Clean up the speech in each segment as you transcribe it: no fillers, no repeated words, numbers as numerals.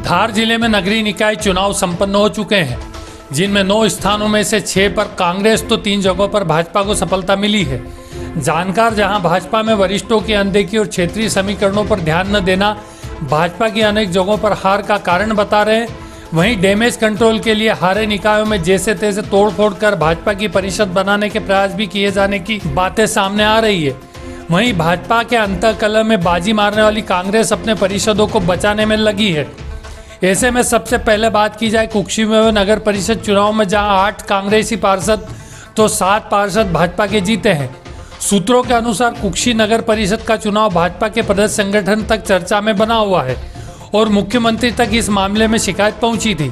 धार जिले में नगरीय निकाय चुनाव संपन्न हो चुके हैं, जिनमें 9 स्थानों में से 6 पर कांग्रेस तो 3 जगहों पर भाजपा को सफलता मिली है। जानकार जहां भाजपा में वरिष्ठों की अनदेखी और क्षेत्रीय समीकरणों पर ध्यान न देना भाजपा की अनेक जगहों पर हार का कारण बता रहे हैं, वहीं डैमेज कंट्रोल के लिए हारे निकायों में जैसे तैसे तोड़फोड़ कर भाजपा की परिषद बनाने के प्रयास भी किए जाने की बातें सामने आ रही है। वहीं भाजपा के अंतःकलह में बाजी मारने वाली कांग्रेस अपने परिषदों को बचाने में लगी है। ऐसे में सबसे पहले बात की जाए कुक्षी में नगर परिषद चुनाव में, जहां 8 कांग्रेसी पार्षद तो 7 पार्षद भाजपा के जीते हैं। सूत्रों के अनुसार कुक्षी नगर परिषद का चुनाव भाजपा के प्रदेश संगठन तक चर्चा में बना हुआ है और मुख्यमंत्री तक इस मामले में शिकायत पहुंची थी,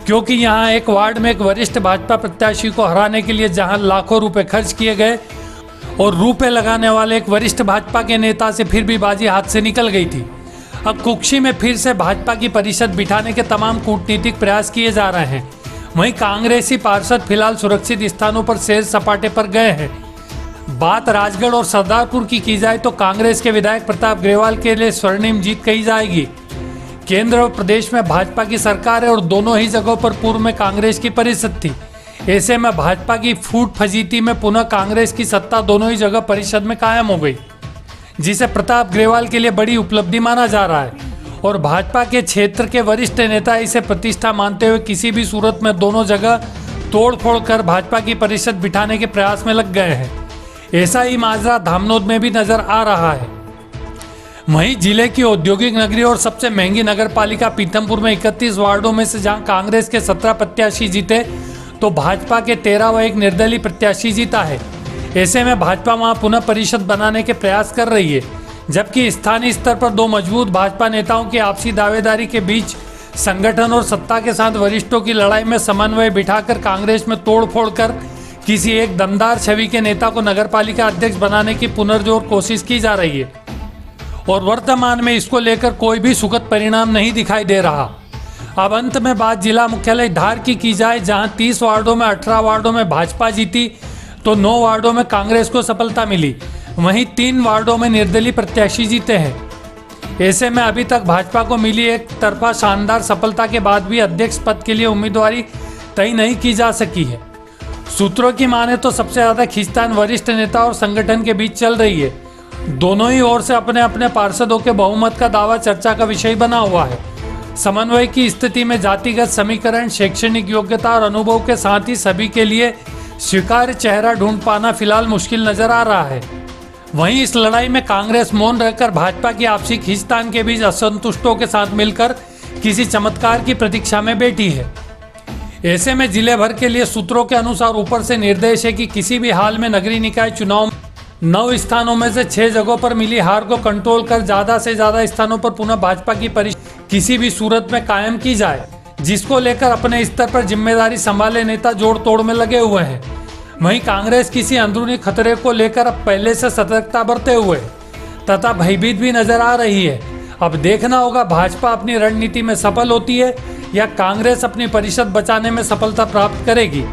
क्योंकि यहां एक वार्ड में एक वरिष्ठ भाजपा प्रत्याशी को हराने के लिए जहां लाखों रुपए खर्च किए गए और रुपए लगाने वाले एक वरिष्ठ भाजपा के नेता से फिर भी बाजी हाथ से निकल गई थी। अब कुक्षी में फिर से भाजपा की परिषद बिठाने के तमाम कूटनीतिक प्रयास किए जा रहे हैं। वहीं कांग्रेसी पार्षद फिलहाल सुरक्षित स्थानों पर सैर सपाटे पर गए हैं। बात राजगढ़ और सरदारपुर की जाए तो कांग्रेस के विधायक प्रताप ग्रेवाल के लिए स्वर्णिम जीत कही जाएगी। केंद्र और प्रदेश में भाजपा की सरकार है और दोनों ही जगहों पर पूर्व में कांग्रेस की परिषद थी। ऐसे में भाजपा की फूट फजीती में पुनः कांग्रेस की सत्ता दोनों ही जगह परिषद में कायम हो गई, जिसे प्रताप ग्रेवाल के लिए बड़ी उपलब्धि माना जा रहा है और भाजपा के क्षेत्र के वरिष्ठ नेता इसे प्रतिष्ठा मानते हुए किसी भी सूरत में दोनों जगह तोड़फोड़ कर भाजपा की परिषद बिठाने के प्रयास में लग गए हैं। ऐसा ही माजरा धामनोद में भी नजर आ रहा है। वहीं जिले की औद्योगिक नगरी और सबसे महंगी नगर पालिका पीथमपुर में 31 वार्डों में से जहां कांग्रेस के 17 प्रत्याशी जीते तो भाजपा के 13 व एक निर्दलीय प्रत्याशी जीता है। ऐसे में भाजपा वहां पुनः परिषद बनाने के प्रयास कर रही है, जबकि स्थानीय स्तर पर 2 मजबूत भाजपा नेताओं की आपसी दावेदारी के बीच संगठन और सत्ता के साथ वरिष्ठों की लड़ाई में समन्वय बिठाकर कांग्रेस में तोड़फोड़ कर किसी एक दमदार छवि के नेता को नगरपालिका अध्यक्ष बनाने की पुनर्जोर कोशिश की जा रही है और वर्तमान में इसको लेकर कोई भी सुखद परिणाम नहीं दिखाई दे रहा। अब अंत में बात जिला मुख्यालय धार की जाए, जहां 30 वार्डों में 18 वार्डों में भाजपा जीती तो 9 वार्डों में कांग्रेस को सफलता मिली। वहीं 3 वार्डों में निर्दलीय प्रत्याशी जीते हैं। ऐसे में अभी तक भाजपा को मिली एक तरफा शानदार सफलता के बाद भी अध्यक्ष पद के लिए उम्मीदवारी तय नहीं की जा सकी है। सूत्रों की माने तो सबसे ज्यादा खींचतान वरिष्ठ नेता और संगठन के बीच चल रही है। दोनों ही ओर से अपने अपने पार्षदों के बहुमत का दावा चर्चा का विषय बना हुआ है। समन्वय की स्थिति में जातिगत समीकरण, शैक्षणिक योग्यता और अनुभव के साथ ही सभी के लिए स्वीकार्य चेहरा ढूंढ पाना फिलहाल मुश्किल नजर आ रहा है। वहीं इस लड़ाई में कांग्रेस मौन रहकर भाजपा की आपसी खींचतान के बीच असंतुष्टों के साथ मिलकर किसी चमत्कार की प्रतीक्षा में बैठी है। ऐसे में जिले भर के लिए सूत्रों के अनुसार ऊपर से निर्देश है कि किसी भी हाल में नगरीय निकाय चुनाव 9 स्थानों में से 6 जगहों पर मिली हार को कंट्रोल कर ज्यादा से ज्यादा स्थानों पर पुनः भाजपा की परिषद किसी भी सूरत में कायम की जाए, जिसको लेकर अपने स्तर पर जिम्मेदारी संभाले नेता जोड़ तोड़ में लगे हुए हैं। वहीं कांग्रेस किसी अंदरूनी खतरे को लेकर अब पहले से सतर्कता बरते हुए तथा भयभीत भी नजर आ रही है। अब देखना होगा भाजपा अपनी रणनीति में सफल होती है या कांग्रेस अपनी परिषद बचाने में सफलता प्राप्त करेगी।